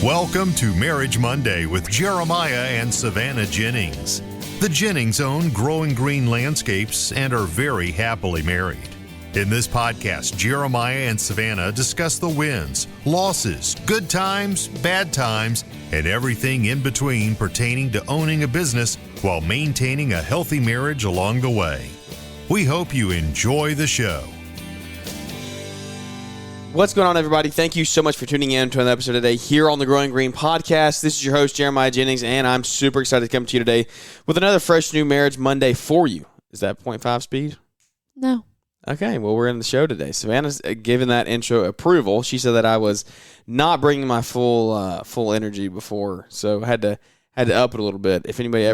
Welcome to Marriage Monday with Jeremiah and Savannah Jennings. The Jennings own Growing Green Landscapes and are very happily married. In this podcast, Jeremiah and Savannah discuss the wins, losses, good times, bad times, and everything in between pertaining to owning a business while maintaining a healthy marriage along the way. We hope you enjoy the show. What's going on, everybody? Thank you so much for tuning in to another episode today here on the Growing Green Podcast. This is your host, Jeremiah Jennings, and I'm super excited to come to you today with another fresh new Marriage Monday for you. Is that 0.5 speed? No. Okay, well, we're in the show today. Savannah's given that intro approval. She said that I was not bringing my full energy before, so I had to up it a little bit. If anybody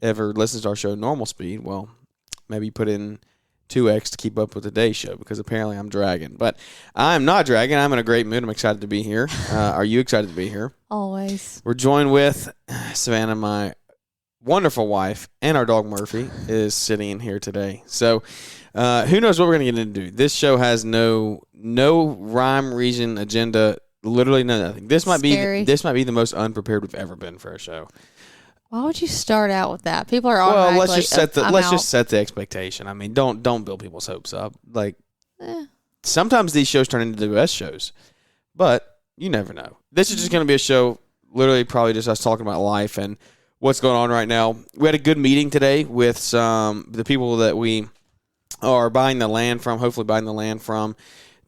ever listens to our show normal speed, well, maybe put in 2x to keep up with today's show, because apparently I'm dragging. But I'm not dragging. I'm in a great mood. I'm excited to be here. Are you excited to be here? Always. We're joined with Savannah, my wonderful wife, and our dog Murphy is sitting in here today. So who knows what we're going to get into. This show has no rhyme, reason, agenda, literally nothing. This might be the most unprepared we've ever been for a show. Why would you start out with that? People are all let's just set the expectation. I mean, don't build people's hopes up. Like, sometimes these shows turn into the best shows, but you never know. This is just going to be a show, literally probably just us talking about life and what's going on right now. We had a good meeting today with the people that we are buying the land from,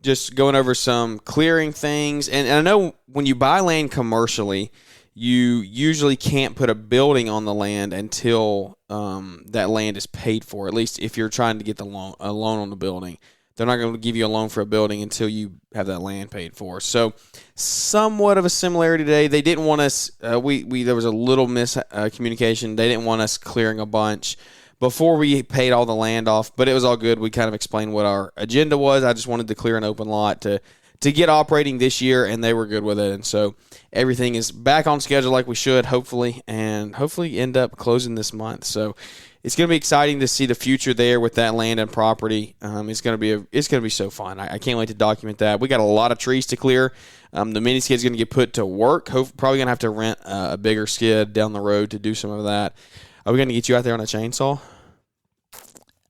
just going over some clearing things. And I know when you buy land commercially, you usually can't put a building on the land until that land is paid for, at least if you're trying to get a loan on the building. They're not going to give you a loan for a building until you have that land paid for. So somewhat of a similarity today. They didn't want us there was a little miscommunication. They didn't want us clearing a bunch before we paid all the land off, but it was all good. We kind of explained what our agenda was. I just wanted to clear an open lot to get operating this year, and they were good with it. And so everything is back on schedule like we should, hopefully, and hopefully end up closing this month. So it's going to be exciting to see the future there with that land and property. It's going to be so fun. I can't wait to document that. We got a lot of trees to clear. The mini skid's going to get put to work. Probably going to have to rent a bigger skid down the road to do some of that. Are we going to get you out there on a chainsaw?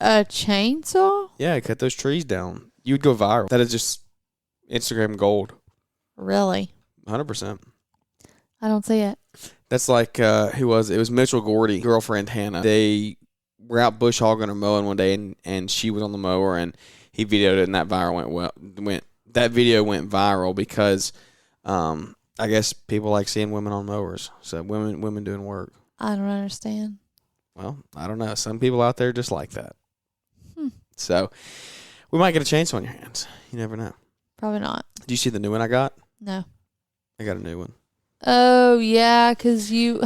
A chainsaw? Yeah, cut those trees down. You would go viral. That is just Instagram gold. Really? 100%. I don't see it. That's like, who was it? It was Mitchell Gordy, girlfriend Hannah. They were out bush hogging or mowing one day, and she was on the mower, and he videoed it, and that video went viral because I guess people like seeing women on mowers. So women doing work. I don't understand. Well, I don't know. Some people out there just like that. So we might get a chainsaw in your hands. You never know. Probably not. Do you see the new one I got? No. I got a new one. Oh, yeah, because you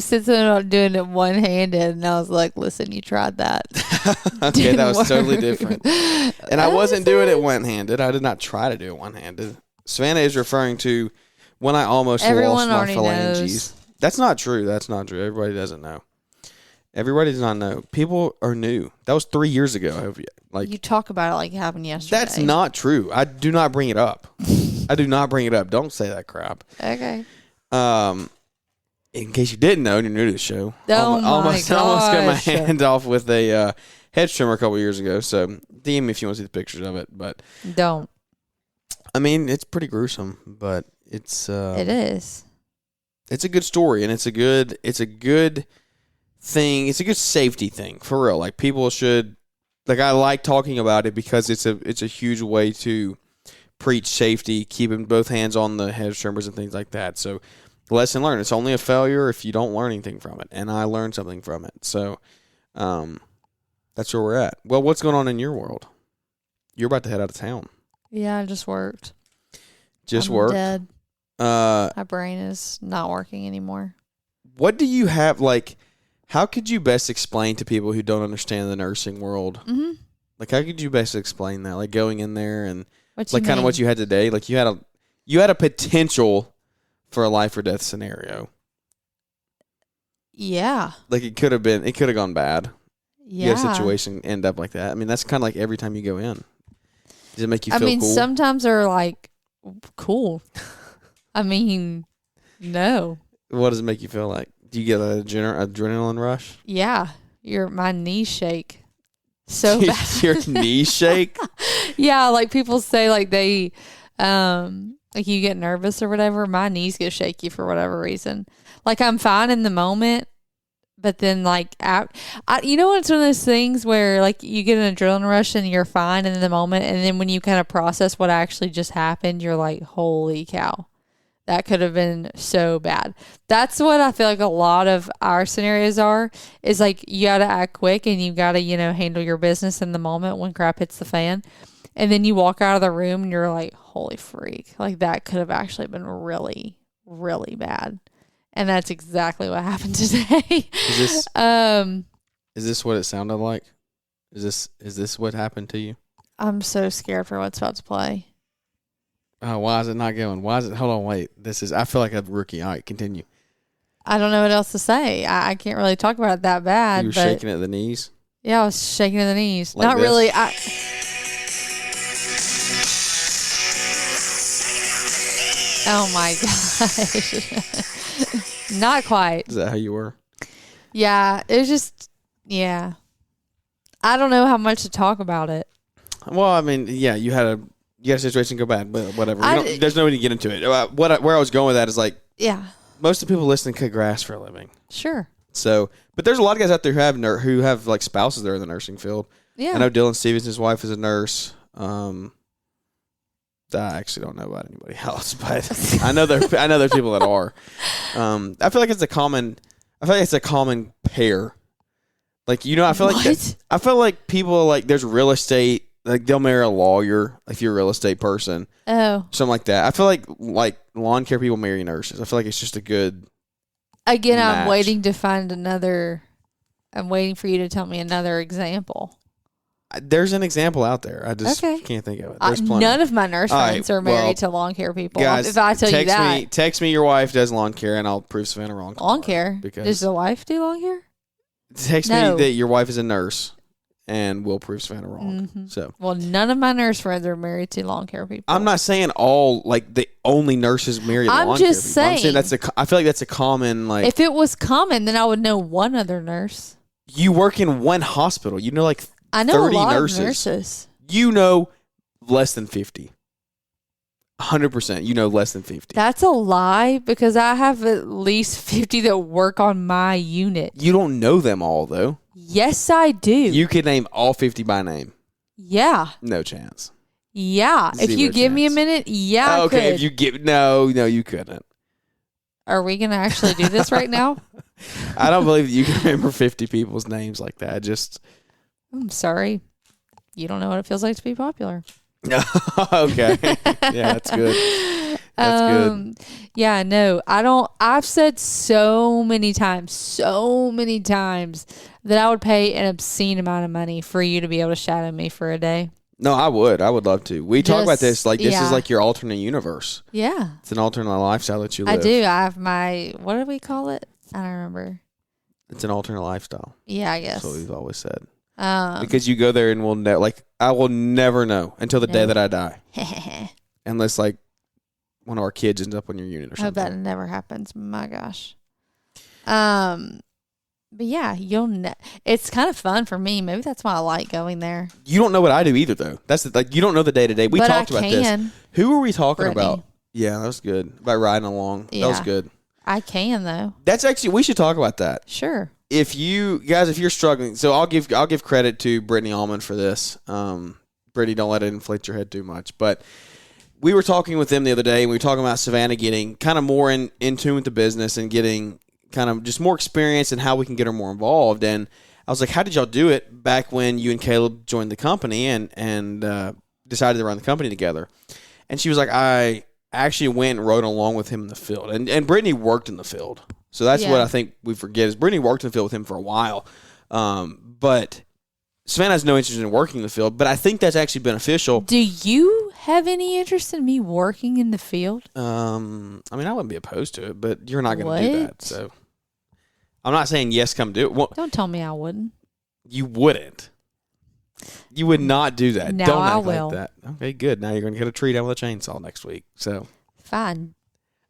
said something about doing it one-handed, and I was like, listen, you tried that. Okay, that was totally different. And I wasn't doing it one-handed. I did not try to do it one-handed. Savannah is referring to when I almost lost my phalanges. Knows. That's not true. Everybody doesn't know. Everybody does not know. People are new. That was 3 years ago. I hope you talk about it like it happened yesterday. That's not true. I do not bring it up. Don't say that crap. Okay. In case you didn't know, and you're new to the show, almost got my hand off with a hedge trimmer a couple years ago. So DM me if you want to see the pictures of it. But don't. I mean, it's pretty gruesome, but it's it is. It's a good story, and it's a good thing. It's a good safety thing for real. Like, people should, like, I like talking about it because it's a huge way to preach safety, keeping both hands on the hedge trimmers and things like that. So, lesson learned. It's only a failure if you don't learn anything from it, and I learned something from it. So, that's where we're at. Well, what's going on in your world? You're about to head out of town. Yeah, I just worked. I'm dead. My brain is not working anymore. What do you have, like, how could you best explain to people who don't understand the nursing world? Mm-hmm. Like, how could you best explain that? Like, going in there and like kind of what you had today. Like, you had a potential for a life or death scenario. Yeah. Like, it could have gone bad. Yeah. You had a situation end up like that. I mean, that's kind of like every time you go in. Does it make you feel cool? Sometimes they're like cool. I mean, no. What does it make you feel like? Do you get an adrenaline rush? Yeah. My knees shake so bad. Your knees shake? Yeah, like people say like they like you get nervous or whatever. My knees get shaky for whatever reason. Like I'm fine in the moment, but then like you know, it's one of those things where like you get an adrenaline rush and you're fine in the moment, and then when you kind of process what actually just happened, you're like, holy cow. That could have been so bad. That's what I feel like a lot of our scenarios are, is like you got to act quick and you got to, handle your business in the moment when crap hits the fan. And then you walk out of the room and you're like, holy freak. Like that could have actually been really, really bad. And that's exactly what happened today. Is this what it sounded like? Is this what happened to you? I'm so scared for what's about to play. Oh, why is it not going? Why is it? Hold on, wait. I feel like a rookie. All right, continue. I don't know what else to say. I can't really talk about it that bad. You were shaking at the knees? Yeah, I was shaking at the knees. Like not this? really. Oh my gosh. Not quite. Is that how you were? Yeah, it was just, yeah. I don't know how much to talk about it. Well, I mean, yeah, you had a situation go bad, but whatever. There's no way to get into it. Where I was going with that is like, yeah, most of the people listening cut grass for a living. Sure. So, but there's a lot of guys out there who have like spouses that are in the nursing field. Yeah. I know Dylan Stevens, his wife is a nurse. I actually don't know about anybody else, but I know there's people that are. I feel like it's a common pair. Like, I feel like people like there's real estate. Like they'll marry a lawyer if you're a real estate person. Oh. Something like that. I feel like lawn care people marry nurses. I feel like it's just a good Again, match. I'm waiting for you to tell me another example. There's an example out there. I just can't think of it. There's plenty. None of my nurse friends are married to lawn care people. Guys, if I tell you that. Text me your wife does lawn care and I'll prove Savannah wrong. Lawn care? Does the wife do lawn care? Text me that your wife is a nurse. And we'll prove Savannah wrong. Mm-hmm. So, well, none of my nurse friends are married to lawn care people. I'm not saying all like the only nurses marry lawn care people. I'm just saying I feel like that's a common like. If it was common, then I would know one other nurse. You work in one hospital. You know, like I know 30 a lot nurses. Of nurses. You know, less than 50. 100%. You know, less than 50. That's a lie because I have at least 50 that work on my unit. You don't know them all though. Yes, I do. You could name all 50 by name. Yeah. No chance. Yeah. If you give me a minute, yeah. Okay. I could. If you give no, you couldn't. Are we going to actually do this right now? I don't believe that you can remember 50 people's names like that. I'm sorry. You don't know what it feels like to be popular. Okay. Yeah, that's good. That's good. Yeah, no, I don't. I've said so many times that I would pay an obscene amount of money for you to be able to shadow me for a day. No, I would love to. We talk about this like this is like your alternate universe. Yeah. It's an alternate lifestyle that you live. I do. I have what do we call it? I don't remember. It's an alternate lifestyle. Yeah, I guess. That's what we've always said. Because you go there and I will never know until the day that I die. Unless like one of our kids ends up on your unit or something. I hope that never happens. My gosh. But yeah, it's kind of fun for me. Maybe that's why I like going there. You don't know what I do either, though. That's you don't know the day to day. We talked about this. Who were we talking about? Yeah, that was good. About riding along. Yeah. That was good. I can though. That's actually we should talk about that. Sure. If you're struggling, so I'll give credit to Brittany Allman for this. Brittany, don't let it inflate your head too much. But we were talking with them the other day, and we were talking about Savannah getting kind of more in tune with the business and getting kind of just more experience and how we can get her more involved. And I was like, how did y'all do it back when you and Caleb joined the company and decided to run the company together? And she was like, I actually went and rode along with him in the field. And Brittany worked in the field. So that's what I think we forget is Brittany worked in the field with him for a while. But Savannah has no interest in working in the field, but I think that's actually beneficial. Do you have any interest in me working in the field? I mean, I wouldn't be opposed to it, but you're not going to do that. So I'm not saying yes, come do it. Well, don't tell me I wouldn't. You wouldn't. You would not do that. No, Don't I act will. like that. Okay, good. Now you're going to get a tree down with a chainsaw next week. So Fine.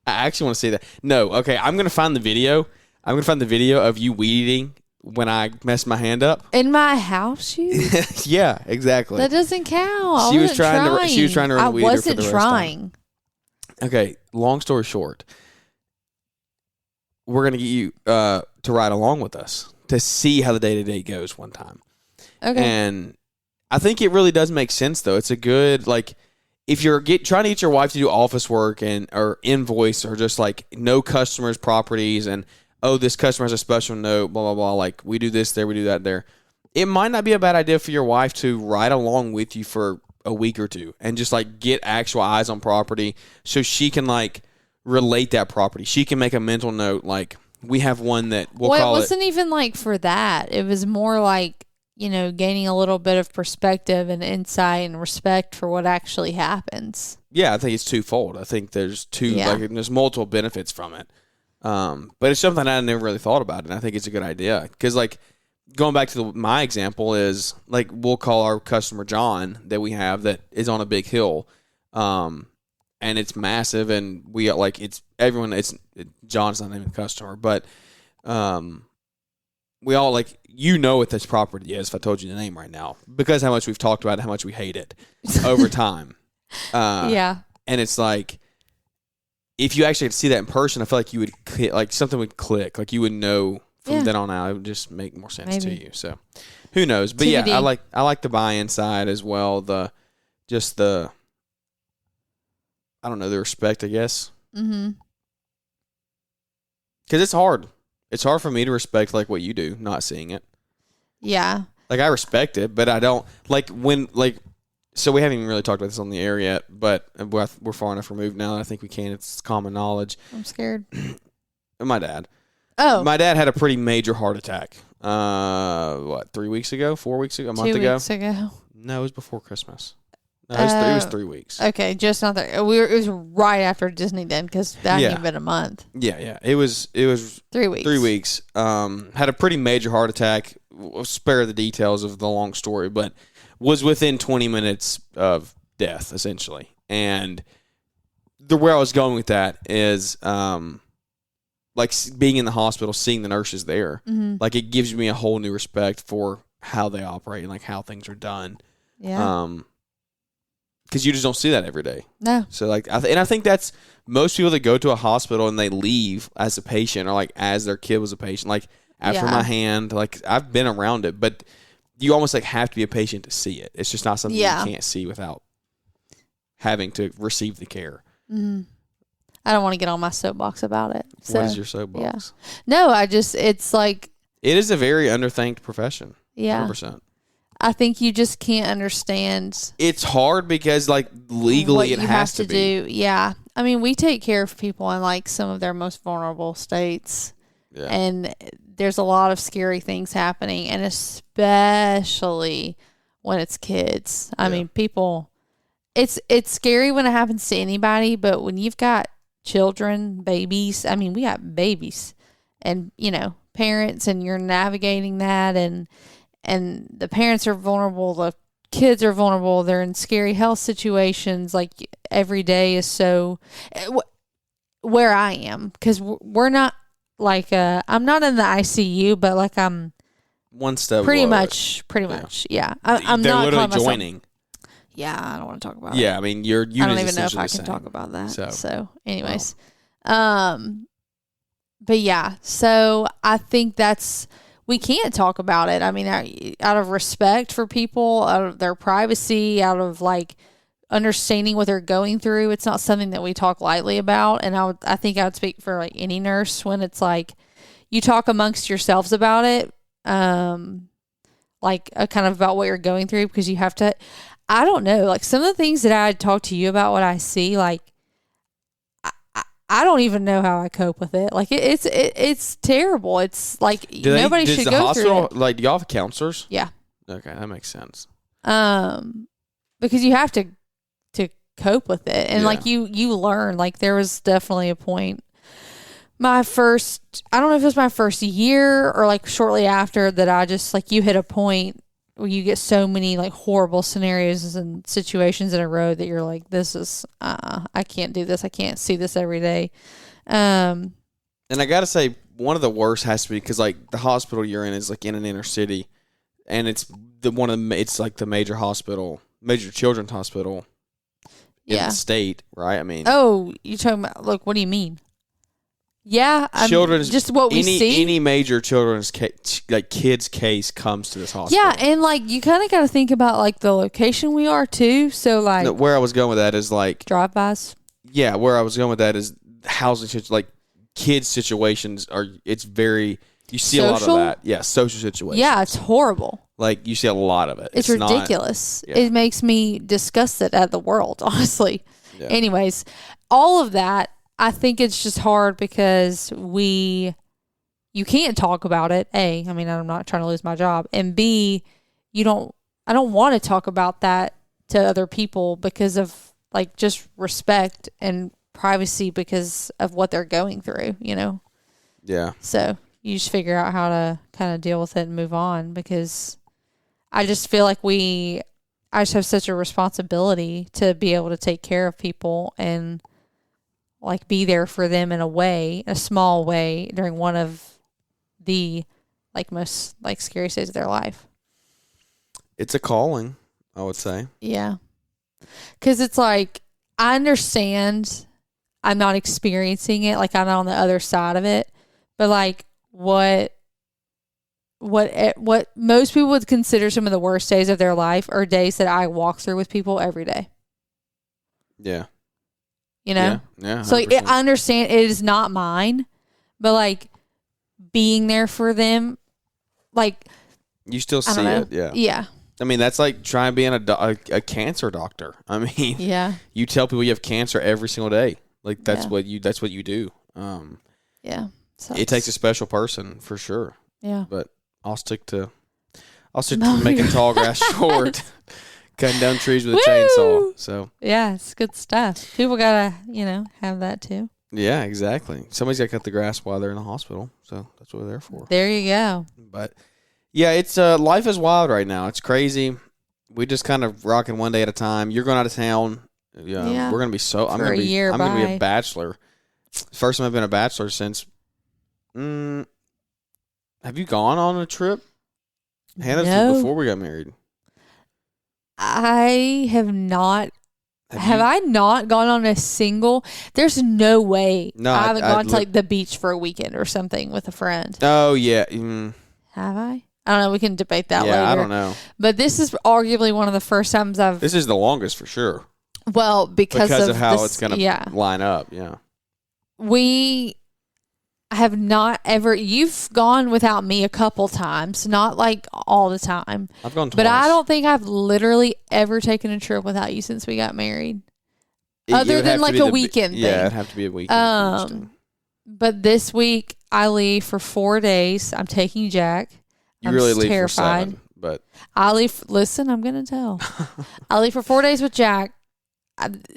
I actually want to see that. No, okay. I'm going to find the video. I'm going to find the video of you weed eating when I messed my hand up. In my house shoes? Yeah, exactly. That doesn't count. She was trying to run a weeder for the I wasn't roast trying. Okay, long story short, we're going to get you to ride along with us to see how the day-to-day goes one time. Okay. And I think it really does make sense, though. It's a good, like, if you're trying to get your wife to do office work or invoice or just, like, know customers' properties and, oh, this customer has a special note, blah, blah, blah, like, we do this there, we do that there. It might not be a bad idea for your wife to ride along with you for a week or two and just, like, get actual eyes on property so she can, like, relate that property. She can make a mental note, like, we have one that we'll call it. It wasn't even, like, for that. It was more like, gaining a little bit of perspective and insight and respect for what actually happens. Yeah, I think it's twofold. I think there's there's multiple benefits from it. But it's something I never really thought about, and I think it's a good idea. Because, like, going back to my example is, like, we'll call our customer John that we have that is on a big hill, and it's massive, and we like John's not even a customer, but we all like what this property is if I told you the name right now because how much we've talked about it, how much we hate it over time. Yeah, and it's like if you actually see that in person, I feel like you would like something would click, like you would know from then on out. It would just make more sense to you. So who knows? But TBD. Yeah, I like the buy-in side as well. The I don't know, the respect, I guess. Mm-hmm. Because it's hard. It's hard for me to respect, like, what you do, not seeing it. Yeah. Like, I respect it, but I don't, like, so we haven't even really talked about this on the air yet, but we're far enough removed now that I think we can. It's common knowledge. I'm scared. My dad. Oh. My dad had a pretty major heart attack. 3 weeks ago? 4 weeks ago? A month ago? 2 weeks ago. No, it was before Christmas. No, it was 3 weeks. Okay, just not there. It was right after Disney then because that hadn't even been a month. Yeah. It was 3 weeks. 3 weeks. Had a pretty major heart attack. We'll spare the details of the long story, but was within 20 minutes of death, essentially. And where I was going with that is, like, being in the hospital, seeing the nurses there, like, it gives me a whole new respect for how they operate and, like, how things are done. Yeah. Because you just don't see that every day. No. So, like, I think that's most people that go to a hospital and they leave as a patient or, like, as their kid was a patient, like, after my hand, like, I've been around it, but you almost, like, have to be a patient to see it. It's just not something you can't see without having to receive the care. Mm-hmm. I don't want to get on my soapbox about it. So, what is your soapbox? Yeah. No, it's like. It is a very underthanked profession. Yeah. 100%. I think you just can't understand. It's hard because, like, legally it has to be. Do. Yeah. I mean, we take care of people in, like, some of their most vulnerable states. Yeah. And there's a lot of scary things happening, and especially when it's kids. I mean, people, it's scary when it happens to anybody, but when you've got children, babies, I mean, we got babies and, parents, and you're navigating that, and the parents are vulnerable, the kids are vulnerable, they're in scary health situations, like, every day is so, where I am, because we're not, like, I'm not in the ICU, but, like, I'm one step pretty much, yeah. I'm They're not literally joining. Yeah, I don't want to talk about it. Yeah, I mean, your unit I don't even know if I can talk about that. So anyways, but yeah, so I think we can't talk about it. I mean, out of respect for people, out of their privacy, out of, like, understanding what they're going through, it's not something that we talk lightly about. And I think I would speak for, like, any nurse when it's like you talk amongst yourselves about it, like, kind of about what you're going through, because you have to. I don't know, like, some of the things that I talk to you about, what I see, like, I don't even know how I cope with it. Like, it's terrible. It's like nobody should go through it. Like, do y'all have counselors? Yeah. Okay, that makes sense. Because you have to cope with it, and like you learn. Like, there was definitely a point. I don't know if it was my first year or, like, shortly after that, I just, like, you hit a point you get so many like horrible scenarios and situations in a row that you're like, this is, I can't do this. I can't see this every day. And I got to say, one of the worst has to be because like the hospital you're in is like in an inner city, and it's it's like the major children's hospital in the state, right? I mean, oh, you talking about? Look, what do you mean? Yeah, children's just what we see. Any major children's kids case comes to this hospital. Yeah, and like you kind of got to think about like the location we are too. So like, where I was going with that is like drive-bys. Yeah, where I was going with that is housing like kids situations it's very you see social? A lot of that. Yeah, social situations. Yeah, it's horrible. Like you see a lot of it. It's ridiculous. It makes me disgusted at the world, honestly. Yeah. Anyways, all of that. I think it's just hard because you can't talk about it. A, I mean, I'm not trying to lose my job. And B, I don't want to talk about that to other people because of like just respect and privacy because of what they're going through, you know? Yeah. So you just figure out how to kind of deal with it and move on because I just feel like I just have such a responsibility to be able to take care of people and like be there for them in a small way during one of the like most like scariest days of their life. It's a calling, I would say. Yeah. 'Cause it's like, I understand I'm not experiencing it. Like I'm not on the other side of it, but like what most people would consider some of the worst days of their life are days that I walk through with people every day. Yeah. You know? Yeah. So like, I understand it is not mine, but like being there for them, like you still see it. Yeah. Yeah. I mean, that's like trying being a cancer doctor. I mean, yeah. You tell people you have cancer every single day. Like that's what you do. Yeah. It takes a special person for sure. Yeah. But I'll stick to making tall grass short. Cutting down trees with a chainsaw. So yeah, it's good stuff. People gotta, have that too. Yeah, exactly. Somebody's got to cut the grass while they're in the hospital. So that's what they're for. There you go. But yeah, it's life is wild right now. It's crazy. We just kind of rocking one day at a time. You're going out of town. Yeah. We're gonna be I'm gonna be a bachelor. First time I've been a bachelor since. Have you gone on a trip? Hannah, no. Before we got married. I have not. Have I not gone on a single? There's no way. No, I haven't gone to like the beach for a weekend or something with a friend. Oh yeah. Have I? I don't know. We can debate that later. Yeah, I don't know. But this is arguably one of the first times This is the longest for sure. Well, because of how it's going to line up. Yeah. We have not ever. You've gone without me a couple times, not like all the time. I've gone twice. But I don't think I've literally ever taken a trip without you since we got married. Other than like a weekend thing. Yeah, it'd have to be a weekend. But this week I leave for 4 days. I'm taking Jack. You really leave terrified. For 7, but I leave. Listen, I'm gonna tell. I leave for 4 days with Jack.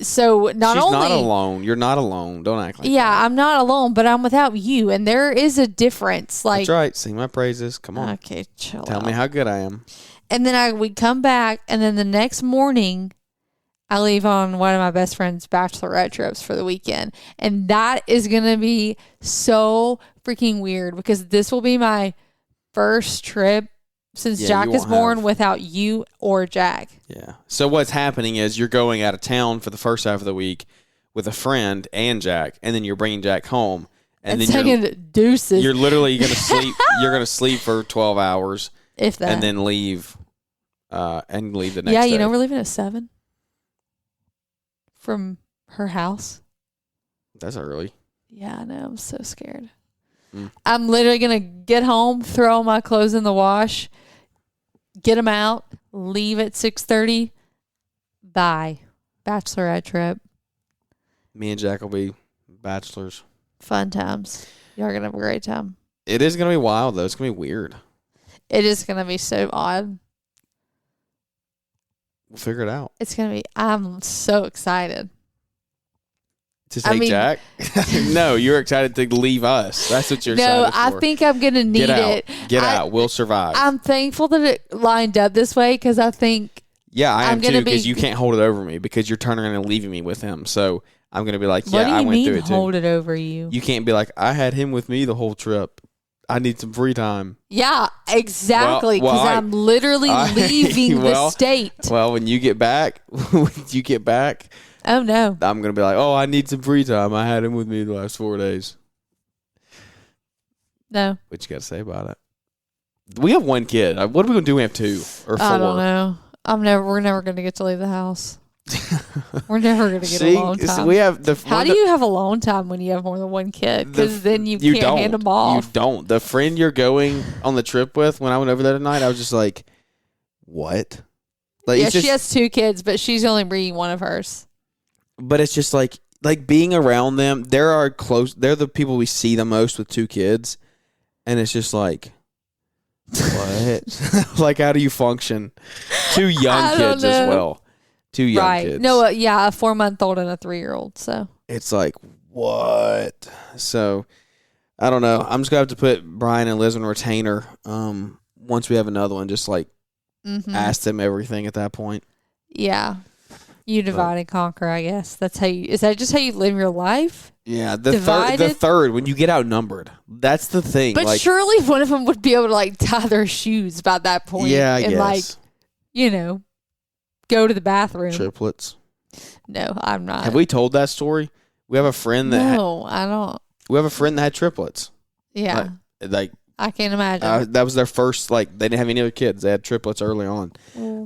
So she's not alone. You're not alone. Don't act like that. I'm not alone, but I'm without you, and there is a difference. Like that's right. Sing my praises. Come on. Okay, chill. Tell me how good I am. And then we come back, and then the next morning, I leave on one of my best friend's bachelorette trips for the weekend, and that is gonna be so freaking weird because this will be my first trip since Jack is born without you or Jack. Yeah. So what's happening is you're going out of town for the first half of the week with a friend and Jack, and then you're bringing Jack home, and then you're deuces. You're literally going to sleep. You're going to sleep for 12 hours, if that, and then leave, the next day. Yeah, we're leaving at 7 from her house. That's early. Yeah, I know. I'm so scared. I'm literally going to get home, throw my clothes in the wash, get them out, leave at 6:30. Bye. Bachelorette trip. Me and Jack will be bachelors. Fun times. Y'all are going to have a great time. It is going to be wild, though. It's going to be weird. It is going to be so odd. We'll figure it out. It's going to be, I'm so excited. To take Jack? No, you're excited to leave us. That's what you're excited for. No, I think I'm going to need it. Get out. We'll survive. I'm thankful that it lined up this way because I think... Yeah, I am too, because you can't hold it over me because you're turning around and leaving me with him. So I'm going to be like, yeah, I went through it too. Hold it over you? You can't be like, I had him with me the whole trip. I need some free time. Yeah, exactly. Because I'm literally leaving the state. Well, when you get back, oh no, I'm gonna be like, oh, I need some free time. I had him with me the last 4 days. No. What you got to say about it? We have one kid. What are we gonna do? We have two or four. I don't know. We're never gonna get to leave the house. We're never going to get alone time. We have How do you have alone time when you have more than one kid? Because then you can't hand them off. You don't. The friend you're going on the trip with, when I went over there tonight, I was just like, what? Like, yeah, she has 2 kids, but she's only bringing one of hers. But it's just like being around them. They're the people we see the most with 2 kids. And it's just like, what? Like, how do you function? 2 young kids as well. 2 young kids. No, a 4-month-old and a 3-year-old. So it's like, what? So I don't know. I'm just gonna have to put Brian and Liz on retainer. Once we have another one, just like ask them everything at that point. Yeah, you divide and conquer. I guess that's how you. Is that just how you live your life? Yeah, the third when you get outnumbered, that's the thing. But surely one of them would be able to like tie their shoes by that point. Yeah, I guess. Like, go to the bathroom. Triplets. No, I'm not. Have we told that story? We have a friend that. No, I don't. We have a friend that had triplets. Yeah. Like I can't imagine. That was their first. Like, they didn't have any other kids. They had triplets early on.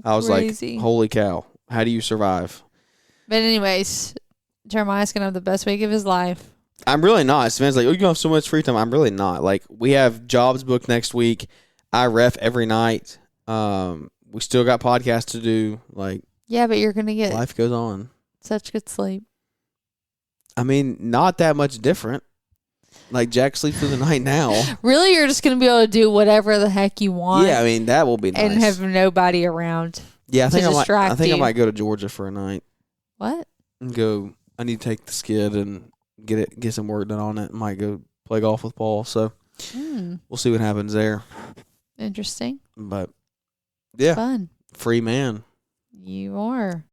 I was crazy. like, holy cow! How do you survive? But anyways, Jeremiah's gonna have the best week of his life. I'm really not. Savannah's like, oh, you have so much free time. I'm really not. Like, we have jobs booked next week. I ref every night. We still got podcasts to do. Like, yeah, but you're gonna get life goes on. Such good sleep. I mean, not that much different. Like, Jack sleeps through the night now. Really, you're just gonna be able to do whatever the heck you want. Yeah, I mean, that will be nice. And have nobody around. Yeah, I think I might go to Georgia for a night. What? And go. I need to take the skid and get some work done on it. Might go play golf with Paul. So we'll see what happens there. Interesting. But yeah, fun. Free man. You are.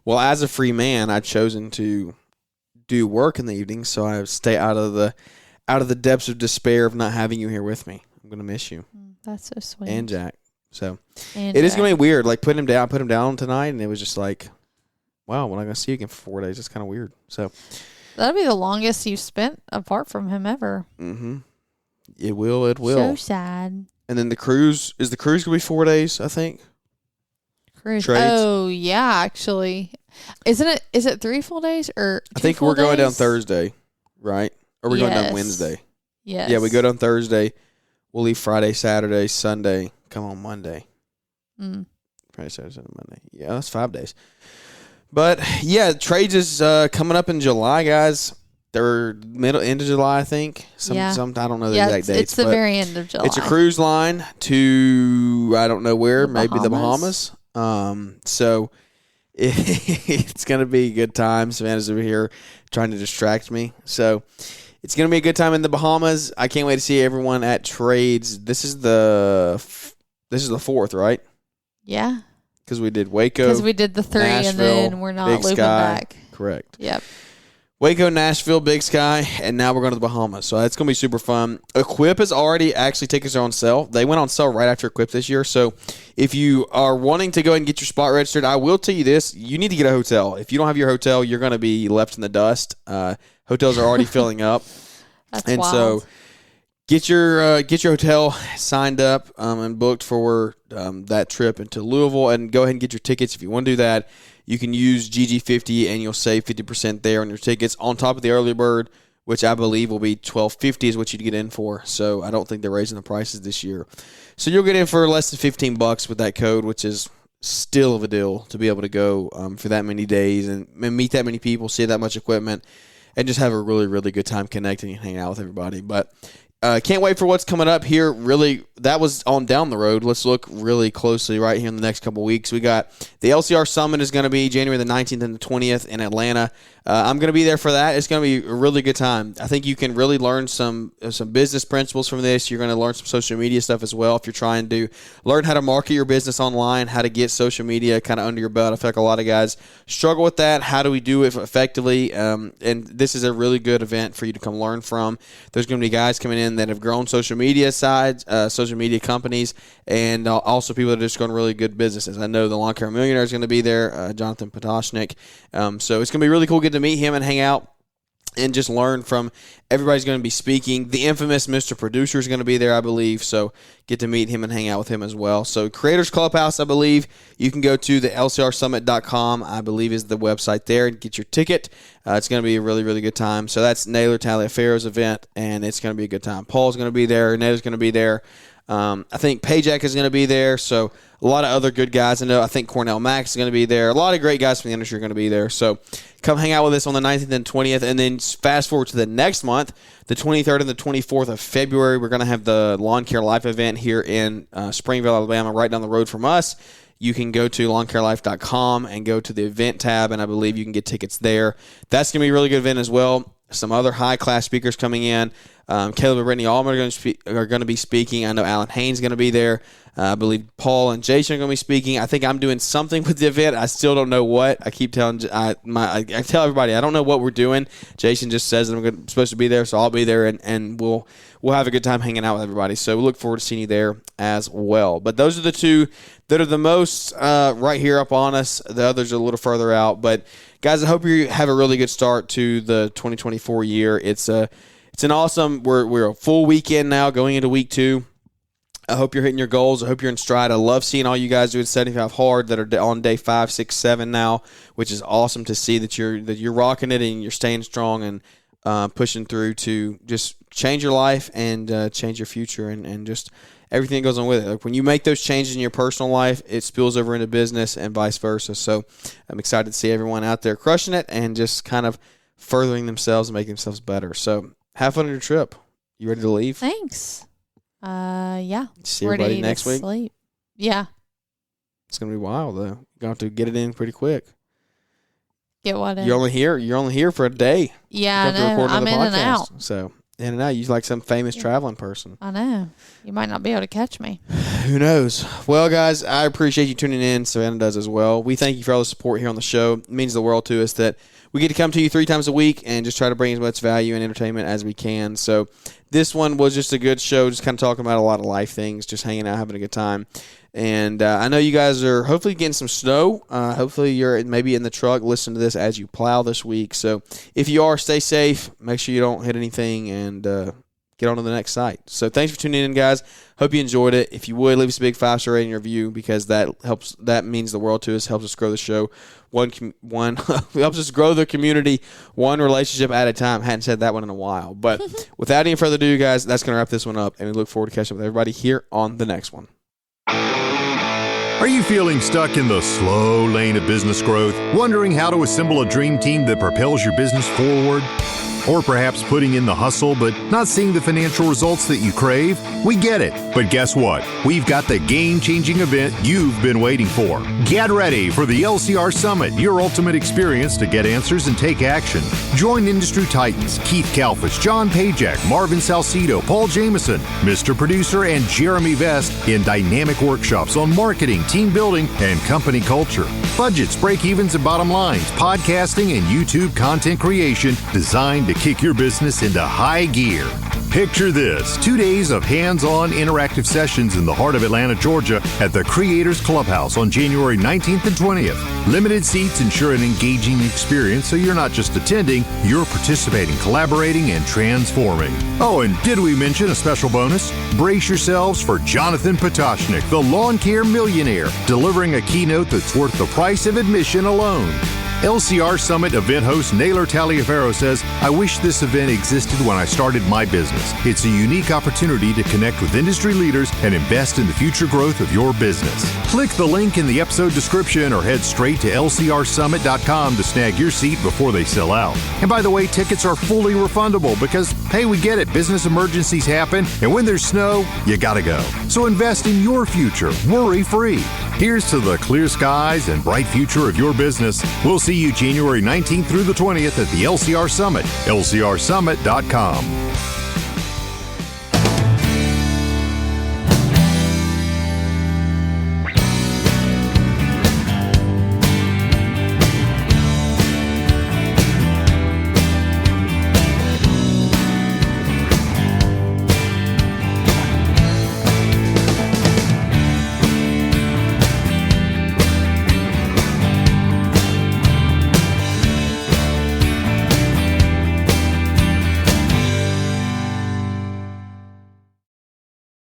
Well, as a free man, I've chosen to do work in the evenings, so I stay out of the depths of despair of not having you here with me. I'm gonna miss you. That's so sweet. And Jack. So it is gonna be weird. Like, put him down tonight, and it was just like, wow, we're not gonna see you again for 4 days. It's kind of weird. So that'll be the longest you've spent apart from him ever. Mm-hmm. It will. So sad. And then the cruise gonna be 4 days, I think. Cruise. Oh yeah, actually, is it 3 full days or 2 I think we're going down Thursday, right? Or we're going down Wednesday. Yes. Yeah, we go down Thursday. We'll leave Friday, Saturday, Sunday. Come on Monday. Friday, Saturday, Sunday, Monday. Yeah, that's 5 days. But yeah, trades is coming up in July, guys. They're end of July, I think. Some I don't know the exact dates. It's the very end of July. It's a cruise line to I don't know where, maybe the Bahamas. So it's gonna be a good time. Savannah's over here trying to distract me. So it's gonna be a good time in the Bahamas. I can't wait to see everyone at trades. This is the 4th, right? Yeah. Because we did Waco. Because we did the 3 and then we're not looping back. Correct. Yep. Waco, Nashville, Big Sky, and now we're going to the Bahamas. So that's going to be super fun. Equip has already actually taken their own sale. They went on sale right after Equip this year. So if you are wanting to go ahead and get your spot registered, I will tell you this. You need to get a hotel. If you don't have your hotel, you're going to be left in the dust. Hotels are already filling up. That's wild. So get your hotel signed up and booked for that trip into Louisville, and go ahead and get your tickets if you want to do that. You can use GG50 and you'll save 50% there on your tickets on top of the early bird, which I believe will be $12.50 is what you'd get in for. So I don't think they're raising the prices this year. So you'll get in for less than $15 with that code, which is still of a deal to be able to go for that many days and meet that many people, see that much equipment, and just have a really, really good time connecting and hanging out with everybody. But can't wait for what's coming up here. Really, that was on down the road. Let's look really closely right here in the next couple of weeks. We got the LCR Summit is going to be January the 19th and the 20th in Atlanta. I'm going to be there for that. It's going to be a really good time. I think you can really learn some business principles from this. You're going to learn some social media stuff as well if you're trying to learn how to market your business online, how to get social media kind of under your belt. I feel like a lot of guys struggle with that. How do we do it effectively? And this is a really good event for you to come learn from. There's going to be guys coming in that have grown social media sides, social media companies, and also people that are just going really good businesses. I know the Lawn Care Millionaire is going to be there, Jonathan Potoshnik. So it's going to be really cool getting to meet him and hang out and just learn from everybody's going to be speaking. The infamous Mr. Producer is going to be there, I believe, so get to meet him and hang out with him as well. So Creators Clubhouse, I believe, you can go to the LCRsummit.com, I believe is the website there, and get your ticket. It's going to be a really, really good time. So that's Naylor Taliaferro's event, and it's going to be a good time. Paul's going to be there. Ned's going to be there. I think Pajak is going to be there, so a lot of other good guys. I think Cornell Max is going to be there. A lot of great guys from the industry are going to be there. So come hang out with us on the 19th and 20th, and then fast forward to the next month, the 23rd and the 24th of February. We're going to have the Lawn Care Life event here in Springville, Alabama, right down the road from us. You can go to lawncarelife.com and go to the event tab, and I believe you can get tickets there. That's going to be a really good event as well. Some other high-class speakers coming in. Caleb and Brittany Allman are going to be speaking. I know Alan Haynes is going to be there. I believe Paul and Jason are going to be speaking. I think I'm doing something with the event. I still don't know what. I keep telling I tell everybody I don't know what we're doing. Jason just says that I'm supposed to be there, so I'll be there, and we'll have a good time hanging out with everybody. So we look forward to seeing you there as well. But those are the two that are the most right here up on us. The others are a little further out. But guys, I hope you have a really good start to the 2024 year. It's an awesome. We're a full weekend now, going into week 2. I hope you're hitting your goals. I hope you're in stride. I love seeing all you guys doing 75 hard that are on day 5, 6, 7 now, which is awesome to see that you're rocking it and you're staying strong and pushing through to just change your life and change your future and just everything that goes on with it. Like when you make those changes in your personal life, it spills over into business and vice versa. So I'm excited to see everyone out there crushing it and just kind of furthering themselves and making themselves better. So have fun on your trip. You ready to leave? Thanks. Yeah. See everybody next week? Sleep. Yeah. It's going to be wild, though. You're going to have to get it in pretty quick. Get what in? You're only here for a day. Yeah, I know. I'm in and out. So, in and out. You're like some famous traveling person. I know. You might not be able to catch me. Who knows? Well, guys, I appreciate you tuning in. Savannah does as well. We thank you for all the support here on the show. It means the world to us that we get to come to you 3 times a week and just try to bring as much value and entertainment as we can. So this one was just a good show, just kind of talking about a lot of life things, just hanging out, having a good time. And I know you guys are hopefully getting some snow. Hopefully you're maybe in the truck listening to this as you plow this week. So if you are, stay safe. Make sure you don't hit anything and get on to the next site. So thanks for tuning in, guys. Hope you enjoyed it. If you would, leave us a big 5-star rating review because that helps. That means the world to us. Helps us grow the show. One helps us grow the community one relationship at a time. Hadn't said that one in a while. But without any further ado, guys, that's going to wrap this one up. And we look forward to catching up with everybody here on the next one. Are you feeling stuck in the slow lane of business growth, wondering how to assemble a dream team that propels your business forward? Or perhaps putting in the hustle but not seeing the financial results that you crave? We get it. But guess what? We've got the game-changing event you've been waiting for. Get ready for the LCR Summit, your ultimate experience to get answers and take action. Join industry titans Keith Kalfas, John Pajak, Marvin Salcido, Paul Jameson, Mr. Producer, and Jeremy Vest in dynamic workshops on marketing, team building, and company culture. Budgets, break-evens, and bottom lines, podcasting, and YouTube content creation designed to kick your business into high gear. Picture this, 2 days of hands-on interactive sessions in the heart of Atlanta, Georgia at the Creators Clubhouse on January 19th and 20th. Limited seats ensure an engaging experience so you're not just attending, you're participating, collaborating, and transforming. Oh, and did we mention a special bonus? Brace yourselves for Jonathan Potoshnik, the Lawn Care Millionaire, delivering a keynote that's worth the price of admission alone. LCR Summit event host Naylor Taliaferro says, I wish this event existed when I started my business. It's a unique opportunity to connect with industry leaders and invest in the future growth of your business. Click the link in the episode description or head straight to lcrsummit.com to snag your seat before they sell out. And by the way, tickets are fully refundable because, hey, we get it. Business emergencies happen, and when there's snow, you gotta go. So invest in your future, worry-free. Here's to the clear skies and bright future of your business. We'll see you January 19th through the 20th at the LCR Summit, lcrsummit.com.